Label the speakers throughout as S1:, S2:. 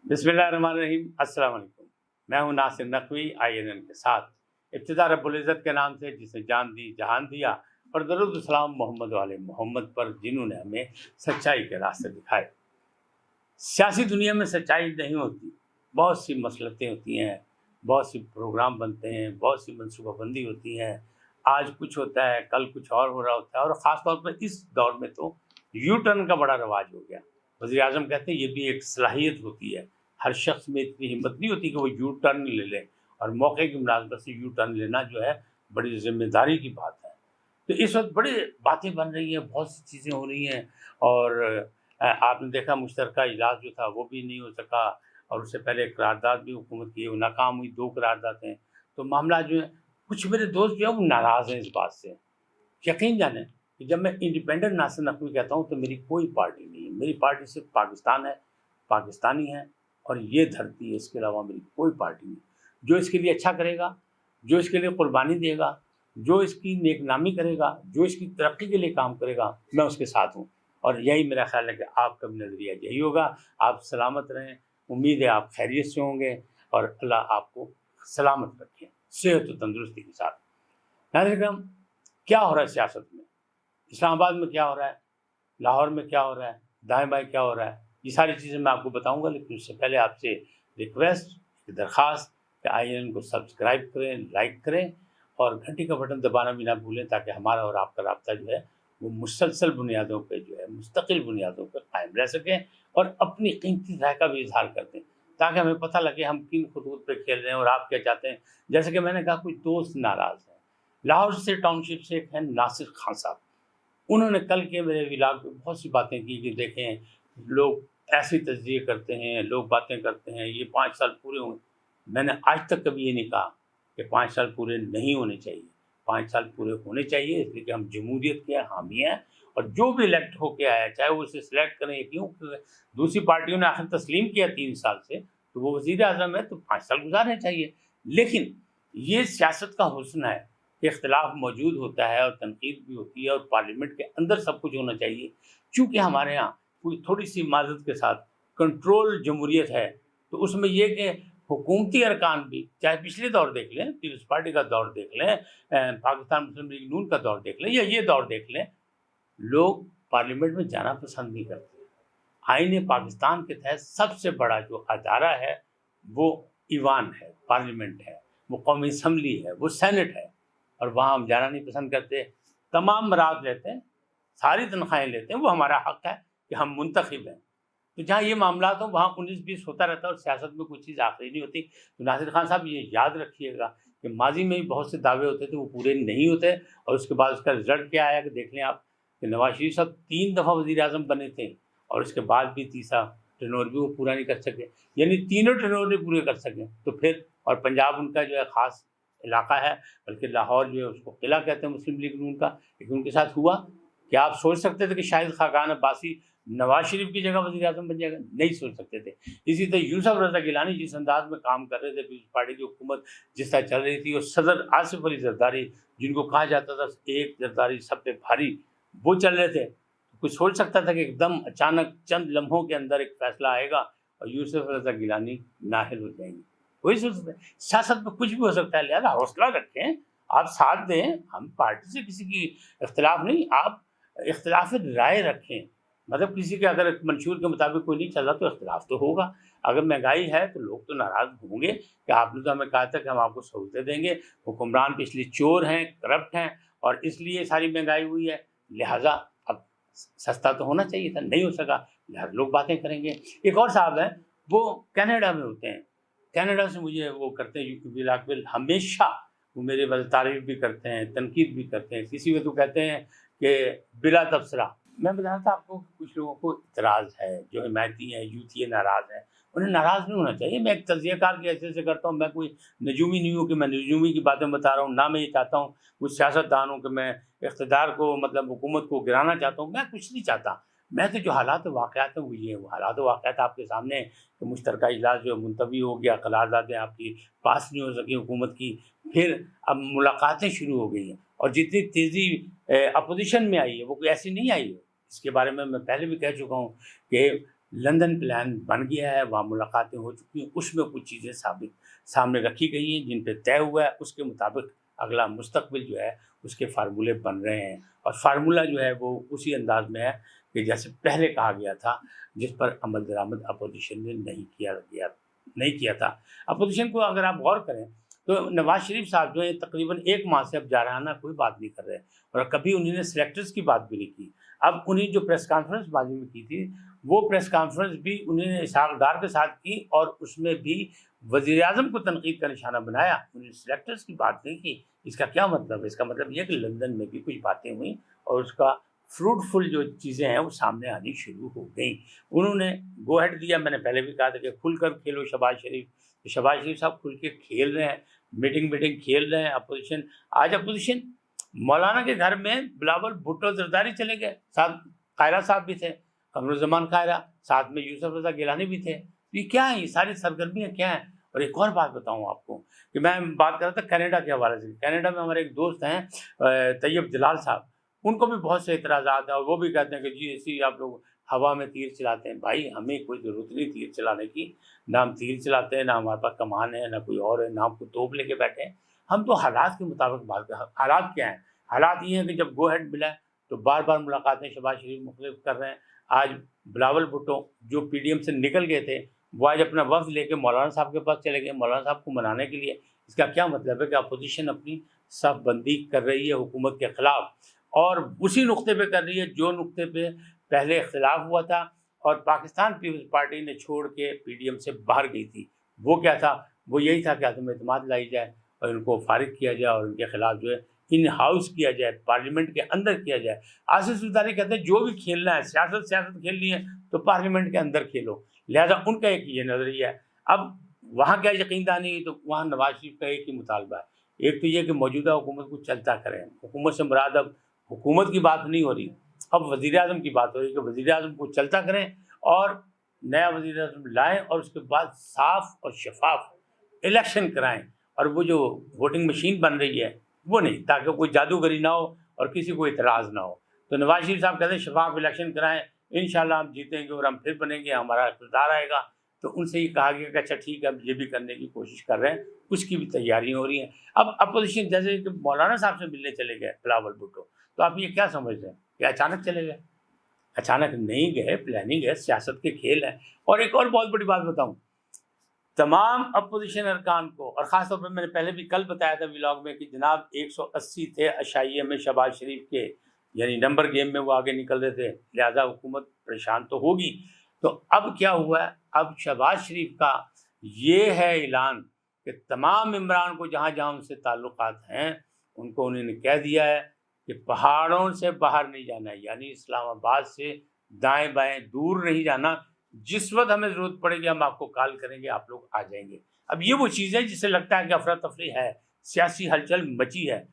S1: बिस्मिल्लाहिर्रहमानिर्रहीम। अस्सलाम वालेकुम। मैं हूं नासिर नकवी INN के साथ। इब्तिदा रब्बुल इज़्ज़त के नाम से जिसने जान दी जहान दिया, और दरूद सलाम मोहम्मद वाले मोहम्मद पर जिन्होंने हमें सच्चाई के रास्ते दिखाए। सियासी दुनिया में सच्चाई नहीं होती, बहुत सी मसलतें होती हैं, बहुत सी प्रोग्राम बनते हैं, बहुत सी मनसूबाबंदी होती है। आज कुछ होता है, कल कुछ और हो रहा होता है, और ख़ास तौर पर इस दौर में तो यू टर्न का बड़ा रवाज हो गया। वज़ीर आज़म कहते हैं ये भी एक सलाहियत होती है, हर शख्स में इतनी हिम्मत नहीं होती कि वो यू टर्न ले ले, और मौके की मुनासबत से यू टर्न लेना जो है बड़ी ज़िम्मेदारी की बात है। तो इस वक्त बड़ी बातें बन रही हैं, बहुत सी चीज़ें हो रही हैं, और आपने देखा मुश्तरका इजलास जो था वो भी नहीं हो सका, और उससे पहले करारदाद भी हुकूमत की वो नाकाम हुई, 2 करारदादें। तो मामला जो है, कुछ मेरे दोस्त जो है वो नाराज़ हैं इस बात से। यकीन जानें कि जब मैं इंडिपेंडेंट नासिर नकवी कहता हूँ तो मेरी कोई पार्टी नहीं है, मेरी पार्टी सिर्फ पाकिस्तान है, पाकिस्तानी है, और ये धरती है, इसके अलावा मेरी कोई पार्टी नहीं। जो इसके लिए अच्छा करेगा, जो इसके लिए कुर्बानी देगा, जो इसकी नेकनामी करेगा, जो इसकी तरक्की के लिए काम करेगा, मैं उसके साथ हूँ। और यही मेरा ख्याल है कि आपका भी नज़रिया यही होगा। आप सलामत रहें, उम्मीद है आप खैरियत से होंगे, और अल्लाह आपको सलामत रखें, सेहत और तंदुरुस्ती के साथ। नाज़रीन, क्या हो रहा है सियासत में? इस्लामाबाद में क्या हो रहा है, लाहौर में क्या हो रहा है, दाएं बाएं क्या हो रहा है, ये सारी चीज़ें मैं आपको बताऊंगा। लेकिन उससे पहले आपसे रिक्वेस्ट, दरख्वास्त कि INN को सब्सक्राइब करें, लाइक करें, और घंटी का बटन दबाना भी ना भूलें, ताकि हमारा और आपका राब्ता जो है वो मुसलसल बुनियादों पर जो है, मुस्तकिल बुनियादों पर कायम रह सकें, और अपनी कीमती राय का भी इजहार कर दें, ताकि हमें पता लगे हम किन खतूत पर खेल रहे हैं और आप क्या चाहते हैं। जैसे कि मैंने कहा, कुछ दोस्त नाराज़ हैं। लाहौर से टाउनशिप से एक है नासिर खान साहब, उन्होंने कल के मेरे व्लॉग में बहुत सी बातें की कि देखें लोग ऐसी तजज़िये करते हैं, लोग बातें करते हैं, ये 5 साल पूरे हों। मैंने आज तक कभी ये नहीं कहा कि 5 साल पूरे नहीं होने चाहिए, 5 साल पूरे होने चाहिए, इसलिए कि हम जमहूरियत के हामी हैं, और जो भी इलेक्ट होके आया, चाहे वो उसे सिलेक्ट करें, क्यों दूसरी पार्टियों ने आखिर तस्लीम किया 3 साल से, तो वो वज़ीर आज़म है तो 5 साल गुजारने चाहिए। लेकिन ये सियासत का हुस्न है, इख्तिलाफ मौजूद होता है, और तनकीद भी होती है, और पार्लियामेंट के अंदर सब कुछ होना चाहिए। चूँकि हमारे यहाँ कोई थोड़ी सी माज़रत के साथ कंट्रोल जमहूरियत है, तो उसमें यह कि हुकूमती अरकान भी, चाहे पिछले दौर देख लें, पीपल्स पार्टी का दौर देख लें, पाकिस्तान मुस्लिम लीग नून का दौर देख लें, या ये दौर देख लें, लोग पार्लियामेंट में जाना पसंद नहीं करते। आईन पाकिस्तान के तहत सबसे बड़ा जो अदारा है वो ईवान है, पार्लियामेंट है, वो कौमी असम्बली है, वो सेनेट है, और वहाँ हम जाना नहीं पसंद करते। तमाम मराद लेते हैं, सारी तनख्वाहें लेते हैं, वो हमारा हक़ है कि हम मुंतखब हैं। तो जहाँ ये मामला हो वहाँ 19-20 होता रहता है, और सियासत में कोई चीज़ आखिरी नहीं होती। तो नासिर खान साहब ये याद रखिएगा कि माजी में भी बहुत से दावे होते थे, वो पूरे नहीं होते, और उसके बाद उसका रिजल्ट क्या आया कि देख लें आप कि नवाज शरीफ साहब 3 दफ़ा वज़ीर आज़म बने थे, और उसके बाद भी तीसरा टेन्योर भी वो पूरा नहीं कर सके, यानी तीनों टेन्योर नहीं पूरे कर सके। तो फिर, और पंजाब उनका जो है ख़ास इलाका है, बल्कि लाहौर जो है उसको किला कहते हैं मुस्लिम लीग नून का, लेकिन उनके साथ हुआ। क्या आप सोच सकते थे कि शाहिद खाकान अब्बासी नवाज शरीफ की जगह वज़ीर आज़म बन जाएगा? नहीं सोच सकते थे। इसी तरह यूसुफ रज़ा गिलानी जिस अंदाज में काम कर रहे थे, पीपल्स पार्टी की हुकूमत जिस तरह चल रही थी, और सदर आसिफ अली जरदारी, जिनको कहा जाता था एक जरदारी सब पे भारी, वो चल रहे थे। कोई सोच सकता था कि एकदम अचानक चंद लम्हों के अंदर एक फैसला आएगा और यूसुफ रज़ा गिलानी नाहिल हो जाएंगे? कोई सोच सकता है? सियासत में कुछ भी हो सकता है, लिहाजा हौसला रखें, आप साथ दें। हम पार्टी से किसी की इख्तिलाफ नहीं, आप इख्तिलाफ राय रखें, मतलब किसी के अगर मंशूर के मुताबिक कोई नहीं चल रहा तो इख्तिलाफ तो होगा। अगर महंगाई है तो लोग तो नाराज़ होंगे कि आपने तो हमें कहा था कि हम आपको सहूलतें देंगे, हुक्मरान पिछले चोर हैं, करप्ट हैं, और इसलिए सारी महंगाई हुई है, लिहाजा अब सस्ता तो होना चाहिए था, नहीं हो सका, लिहाजा लोग बातें करेंगे। एक और साहब हैं, वो कनाडा में होते हैं, कनाडा से मुझे वो करते हैं बिलाकबिल, हमेशा वो मेरे तारीफ़ भी करते हैं, तनकीद भी करते हैं। किसी में तो कहते हैं कि बिला तबसरा। मैं बता रहा था आपको कि कुछ लोगों को इतराज़ है, जो हिमायती हैं, यूथी नाराज़ हैं, उन्हें नाराज़ नहीं होना चाहिए। मैं एक तज़कियाकार की हैसियत से करता हूँ, मैं कोई नजूमी नहीं हूँ कि मैं नजूमी की बातें बता रहा हूँ, ना मैं ये चाहता हूँ कुछ सियासतदान हूँ कि मैं इक़्तिदार को, मतलब हुकूमत को गिराना चाहता हूँ, मैं कुछ नहीं चाहता। मैं तो जो हालात वाक़यात हैं वो ये हैं, वो हालात वाक़यात आपके सामने हैं कि मुश्तरका इजलास जो मुलतवी हो गया, करारदादें आपकी पास नहीं हो सकी हुकूमत की, फिर अब मुलाकातें शुरू हो गई हैं, और जितनी तेज़ी अपोजिशन में आई है वो कोई ऐसी नहीं आई है। इसके बारे में मैं पहले भी कह चुका हूँ कि लंदन प्लान बन गया है, वहाँ मुलाकातें हो चुकी हैं, उसमें कुछ चीज़ें सामने रखी गई हैं जिन पे तय हुआ है, उसके मुताबिक अगला मुस्तकबिल जो है उसके फार्मूले बन रहे हैं। और फार्मूला जो है वो उसी अंदाज में है कि जैसे पहले कहा गया था, जिस पर अमल दरामद अपोजिशन ने नहीं किया था। अपोजिशन को अगर आप गौर करें तो नवाज शरीफ साहब जो है तकरीबन 1 माह से अब जारहाना कोई बात नहीं कर रहे और कभी उन्होंने सिलेक्टर्स की बात भी नहीं की। अब उन्हें जो प्रेस कॉन्फ्रेंस बाजी में की थी, वो प्रेस कॉन्फ्रेंस भी उन्होंने इसहाक डार के साथ की और उसमें भी वज़ीर आज़म को तनकीद का निशाना बनाया, उन्होंने सिलेक्टर्स की बात नहीं की। इसका क्या मतलब है? इसका मतलब ये कि लंदन में भी कुछ बातें हुई और उसका फ्रूटफुल जो चीज़ें हैं वो सामने आनी शुरू हो गई। उन्होंने गो हेड दिया। मैंने पहले भी कहा था कि खुल कर खेलो शहबाज शरीफ, तो शहबाज शरीफ साहब खुल के खेल रहे हैं, मीटिंग खेल रहे हैं। अपोजिशन आज अपोजिशन मौलाना के घर में बिलावल भुट्टो जरदारी चले गए, साथ कायरा साहब भी थे, कमरुज़्ज़मान कायरा, साथ में यूसुफ रज़ा गिलानी भी थे। तो ये क्या है? ये सारी सरगर्मियाँ क्या हैं? और एक और बात बताऊँ आपको कि मैं बात कर रहा था कनाडा के हवाले से। कनाडा में हमारे एक दोस्त हैं तैयब जलाल साहब, उनको भी बहुत से इतराज़ात हैं और वो भी कहते हैं कि जी ऐसी आप लोग हवा में तीर चलाते हैं। भाई हमें कोई ज़रूरत नहीं तीर चलाने की, ना हम तीर चलाते हैं, ना हमारे पास कमान है, ना कोई और है, ना हम कोई तोप लेके बैठे हैं। हम तो हालात के मुताबिक बात कर। हालात क्या हैं? हालात ये हैं कि जब गो हेड मिला है तो बार बार मुलाकातें शहबाज शरीफ मुख्तलिफ कर रहे हैं। आज बिलावल भुट्टो जो PDM से निकल गए थे, वो आज अपना वफ्द लेके मौलाना साहब के पास चले गए, मौलाना साहब को मनाने के लिए। इसका क्या मतलब है कि अपोजिशन अपनी सफ़बंदी कर रही है हुकूमत के ख़िलाफ़, और उसी नुक्ते पे कर रही है जो नुक्ते पे पहले इख्तिलाफ हुआ था और पाकिस्तान पीपल्स पार्टी ने छोड़ के PDM से बाहर गई थी। वो क्या था? वो यही था कि अदम एतमाद लाई जाए और इनको फारिग किया जाए और उनके खिलाफ जो है इन हाउस किया जाए, पार्लियामेंट के अंदर किया जाए। आसिफ ज़रदारी कहते हैं जो भी खेलना है, सियासत खेलनी है तो पार्लियामेंट के अंदर खेलो। लिहाजा उनका एक ये नज़रिया है। अब वहाँ क्या यकीन दहानी है, तो वहाँ नवाज शरीफ का एक ही मुतालबा है। एक तो ये कि मौजूदा हुकूमत को चलता करें। हुकूमत से मुराद अब हुकूमत की बात नहीं हो रही, अब वज़ीर आज़म की बात हो रही है कि वज़ीर आज़म को चलता करें और नया वज़ीर आज़म लाएँ और उसके बाद साफ़ और शफाफ इलेक्शन कराएँ। और वो जो वोटिंग मशीन बन रही है वो नहीं, ताकि कोई जादूगरी ना हो और किसी को इतराज़ ना हो। तो नवाज शरीफ साहब कहते हैं शफाफ इलेक्शन कराएँ, इंशाल्लाह हम जीतेंगे और हम फिर बनेंगे, हमारा इक़्तिदार आएगा। तो उनसे ये कहा गया कि अच्छा ठीक है, हम ये भी करने की कोशिश कर रहे हैं, उसकी भी तैयारियाँ हो रही हैं। अब अपोजिशन जैसे कि मौलाना साहब से मिलने चले गए बिलावल भुट्टो, तो आप ये क्या समझते हैं कि अचानक चले गए? अचानक नहीं गए, प्लानिंग है, सियासत के खेल हैं। और एक और बहुत बड़ी बात बताऊँ, तमाम अपोजिशन अरकान को, और ख़ास तौर पर मैंने पहले भी कल बताया था व्लॉग में कि जनाब 180 थे अशाइये में शहबाज शरीफ के, यानी नंबर गेम में वो आगे निकल रहे थे, लिहाजा हुकूमत परेशान तो होगी। तो अब क्या हुआ है? अब शहबाज शरीफ का ये है ऐलान कि तमाम इमरान को जहाँ जहाँ उनसे ताल्लुकात हैं उनको उन्होंने कह दिया है कि पहाड़ों से बाहर नहीं जाना है, यानी इस्लामाबाद से दाएं बाएं दूर नहीं जाना। जिस वक्त हमें ज़रूरत पड़ेगी हम आपको कॉल करेंगे, आप लोग आ जाएंगे। अब ये वो चीज़ है जिससे लगता है कि अफरा तफरी है, सियासी हलचल मची है।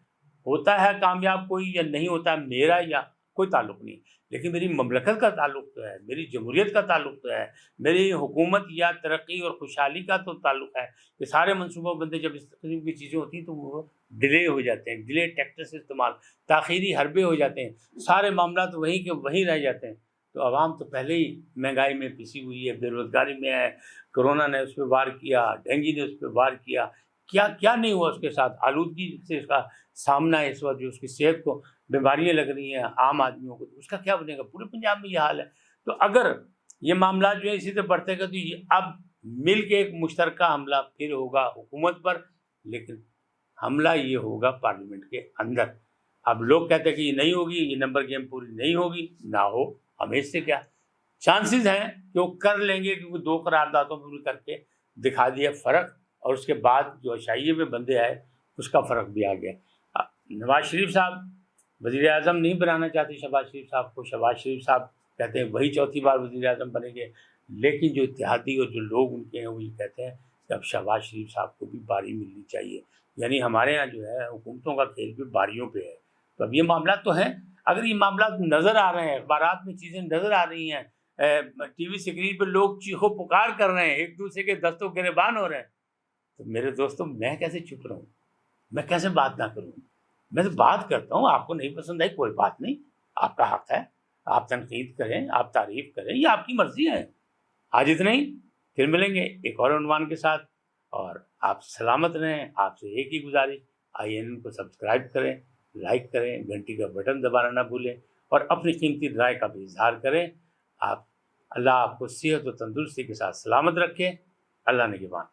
S1: होता है कामयाब कोई या नहीं होता, मेरा या कोई ताल्लुक़ नहीं, लेकिन मेरी ममलकत का ताल्लुक़ तो है, मेरी जमहूरियत का ताल्लुक़ तो है, मेरी हुकूमत या तरक्की और खुशहाली का तो ताल्लुक़ है। कि सारे मनसूबा बंदे जब इस किस्म की चीज़ें होती हैं तो वो डिले हो जाते हैं, डिले टैक्टिक्स इस्तेमाल, ताख़ीरी हरबे हो जाते हैं, सारे मामला तो वहीं के वहीं रह जाते हैं। तो आवाम तो पहले ही महंगाई में पिसी हुई है, बेरोज़गारी में है, कोरोना ने उस पर वार किया, डेंगू ने उस पर वार किया, क्या क्या नहीं हुआ उसके साथ। आलूदगी से उसका सामना है इस वक्त, जो उसकी सेहत को बीमारियाँ लग रही हैं आम आदमियों को, तो उसका क्या बनेगा? पूरे पंजाब में ये हाल है। तो अगर ये मामला जो है इसी से बढ़ते गए तो ये अब मिल के एक मुश्तरका हमला फिर होगा हुकूमत पर, लेकिन हमला ये होगा पार्लियामेंट के अंदर। अब लोग कहते हैं कि ये नहीं होगी, ये नंबर गेम पूरी नहीं होगी, ना हो, हमें इससे क्या चांसेस हैं कि वो कर लेंगे, क्योंकि 2 करारदादों में करके दिखा दिया फ़र्क, और उसके बाद जो अशाइये में बंदे आए उसका फ़र्क भी आ गया। नवाज शरीफ साहब वज़ीर आज़म नहीं बनाना चाहते शहबाज शरीफ साहब को, शहबाज शरीफ साहब कहते हैं वही चौथी बार वज़ीर आज़म बनेंगे, लेकिन जो इत्तेहादी और जो लोग उनके हैं वो ये कहते हैं कि अब शहबाज शरीफ साहब को भी बारी मिलनी चाहिए। यानी हमारे यहाँ जो है हुकूमतों का खेल भी बारियों पे है। तो अब ये मामला तो हैं, अगर ये मामला नज़र आ रहे हैं, अखबारात में चीज़ें नज़र आ रही हैं, TV स्क्रीन पर लोग चीखो पुकार कर रहे हैं, एक दूसरे के दस्तों गिरबान हो रहे हैं, तो मेरे दोस्तों मैं कैसे चुप रहूँ? मैं कैसे बात ना करूँ? मैं तो बात करता हूँ। आपको नहीं पसंद आई कोई बात नहीं, आपका हक है, आप तनकीद करें, आप तारीफ़ करें, ये आपकी मर्ज़ी है। آج اتنا ہی، پھر ملیں گے ایک اور عنوان کے ساتھ، اور آپ سلامت رہیں۔ آپ سے ایک ہی گزارش، INN کو سبسکرائب کریں، لائک کریں، گھنٹی کا بٹن دبانا نہ بھولیں، اور اپنی قیمتی رائے کا بھی اظہار کریں۔ اللہ آپ کو صحت و تندرستی کے ساتھ سلامت رکھے۔ اللہ نگہبان۔